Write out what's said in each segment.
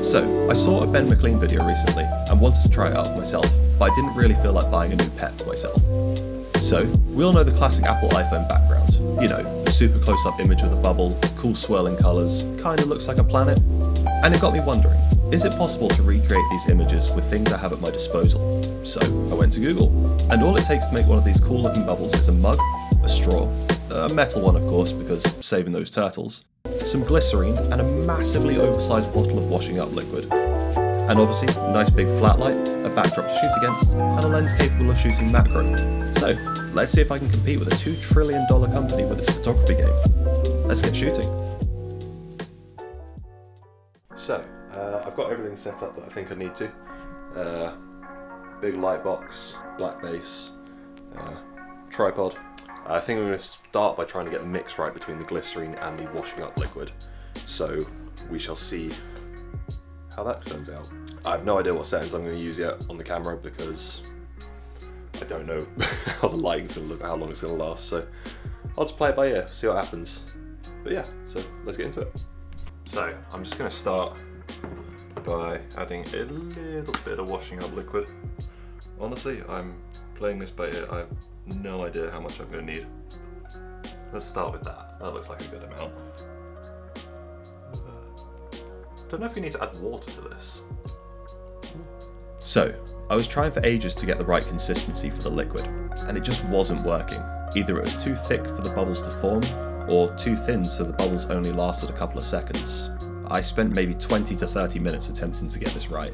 So, I saw a Ben Maclean video recently and wanted to try it out for myself, but I didn't really feel like buying a new pet for myself. So, we all know the classic Apple iPhone background. You know, the super close-up image of the bubble, cool swirling colours, kinda looks like a planet. And it got me wondering, is it possible to recreate these images with things I have at my disposal? So, I went to Google, and all it takes to make one of these cool looking bubbles is a mug, a straw, a metal one of course, because saving those turtles, some glycerine, and a massively oversized bottle of washing up liquid. And obviously, a nice big flat light, a backdrop to shoot against, and a lens capable of shooting macro. So, let's see if I can compete with a $2 trillion company with its photography game. Let's get shooting. So, I've got everything set up that I think I need to. Big light box, black base, tripod. I think I'm going to start by trying to get the mix right between the glycerine and the washing up liquid. So, we shall see how that turns out. I have no idea what settings I'm going to use yet on the camera because I don't know how the lighting's going to look, how long it's going to last. So, I'll just play it by ear, see what happens. But yeah, so let's get into it. So, I'm just going to start by adding a little bit of washing up liquid. Honestly, I'm playing this by ear. I have no idea how much I'm going to need. Let's start with that. That looks like a good amount. Don't know if you need to add water to this. So, I was trying for ages to get the right consistency for the liquid, and it just wasn't working. Either it was too thick for the bubbles to form, or too thin so the bubbles only lasted a couple of seconds. I spent maybe 20 to 30 minutes attempting to get this right.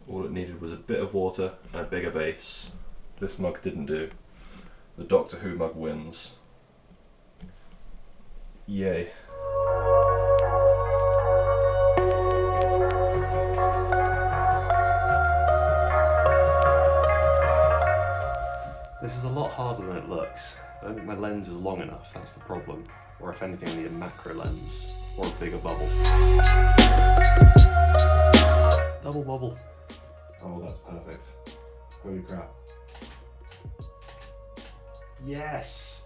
All it needed was a bit of water and a bigger base. This mug didn't do. The Doctor Who mug wins. Yay. This is a lot harder than it looks. I don't think my lens is long enough, that's the problem. Or if anything, I need a macro lens. Or a bigger bubble. Double bubble. Oh, that's perfect. Holy crap. Yes!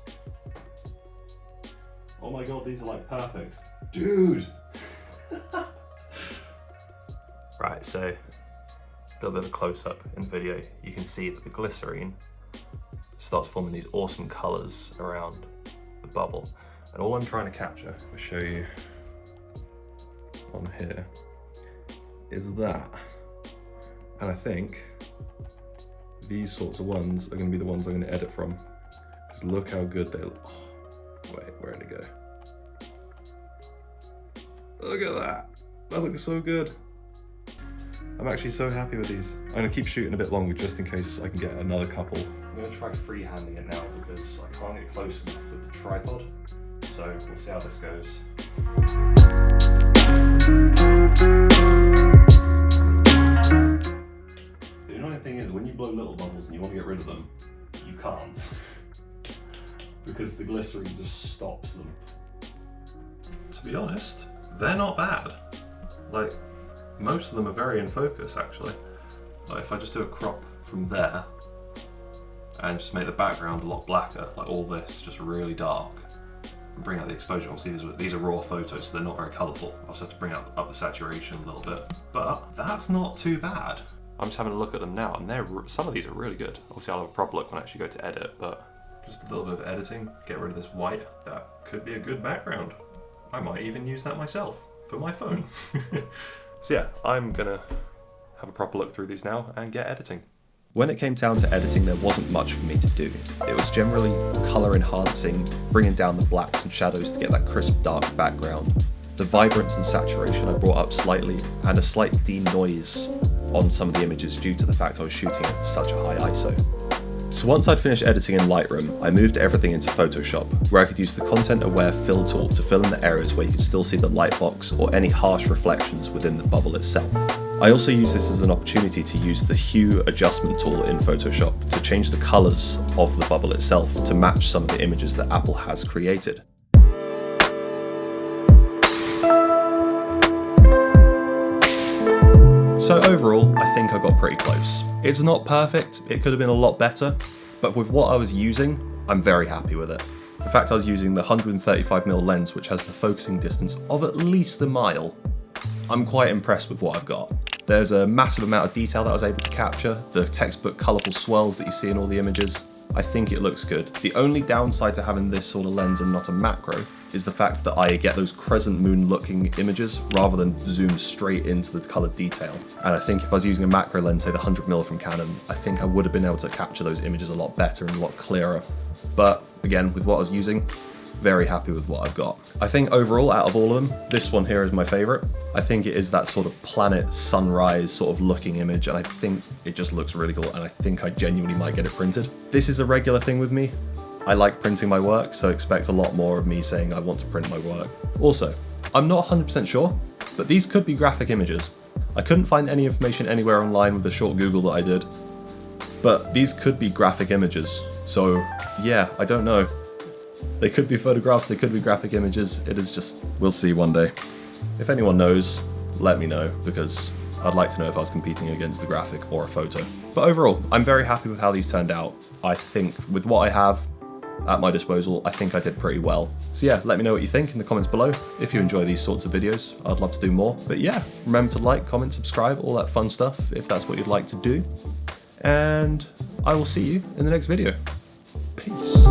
Oh my god, these are like perfect. Dude! Right, so a little bit of a close-up in the video. You can see that the glycerine starts forming these awesome colours around the bubble. And all I'm trying to capture, if I show you on here, is that. And I think these sorts of ones are going to be the ones I'm going to edit from. Because look how good they look. Oh, wait, where did it go? Look at that. That looks so good. I'm actually so happy with these. I'm going to keep shooting a bit longer just in case I can get another couple. I'm going to try freehanding it now because I can't get close enough with the tripod. So we'll see how this goes. The annoying thing is when you blow little bubbles and you want to get rid of them, you can't. Because the glycerine just stops them. To be honest, they're not bad. Like, most of them are very in focus actually. Like if I just do a crop from there and just make the background a lot blacker, like all this just really dark, and bring out the exposure. Obviously these are raw photos, so they're not very colourful. I also have to bring up the saturation a little bit, but that's not too bad. I'm just having a look at them now, and some of these are really good. Obviously I'll have a proper look when I actually go to edit, but just a little bit of editing, get rid of this white. That could be a good background. I might even use that myself for my phone. So yeah, I'm gonna have a proper look through these now and get editing. When it came down to editing, there wasn't much for me to do. It was generally colour enhancing, bringing down the blacks and shadows to get that crisp dark background. The vibrance and saturation I brought up slightly, and a slight denoise on some of the images due to the fact I was shooting at such a high ISO. So once I'd finished editing in Lightroom, I moved everything into Photoshop, where I could use the content-aware fill tool to fill in the areas where you could still see the light box or any harsh reflections within the bubble itself. I also use this as an opportunity to use the hue adjustment tool in Photoshop to change the colours of the bubble itself to match some of the images that Apple has created. So overall, I think I got pretty close. It's not perfect, it could have been a lot better, but with what I was using, I'm very happy with it. In fact, I was using the 135mm lens, which has the focusing distance of at least a mile. I'm quite impressed with what I've got. There's a massive amount of detail that I was able to capture, the textbook colourful swirls that you see in all the images. I think it looks good. The only downside to having this sort of lens and not a macro is the fact that I get those crescent moon looking images rather than zoom straight into the coloured detail. And I think if I was using a macro lens, say the 100mm from Canon, I think I would have been able to capture those images a lot better and a lot clearer. But again, with what I was using, very happy with what I've got. I think overall, out of all of them, this one here is my favorite. I think it is that sort of planet sunrise sort of looking image, and I think it just looks really cool, and I think I genuinely might get it printed. This is a regular thing with me. I like printing my work, so expect a lot more of me saying I want to print my work. Also, I'm not 100% sure, but these could be graphic images. I couldn't find any information anywhere online with the short Google that I did, but these could be graphic images. So yeah, I don't know. They could be photographs, they could be graphic images, it is just, we'll see one day. If anyone knows, let me know, because I'd like to know if I was competing against a graphic or a photo. But overall, I'm very happy with how these turned out. I think with what I have at my disposal, I think I did pretty well. So yeah, let me know what you think in the comments below. If you enjoy these sorts of videos, I'd love to do more. But yeah, remember to like, comment, subscribe, all that fun stuff, if that's what you'd like to do. And I will see you in the next video. Peace.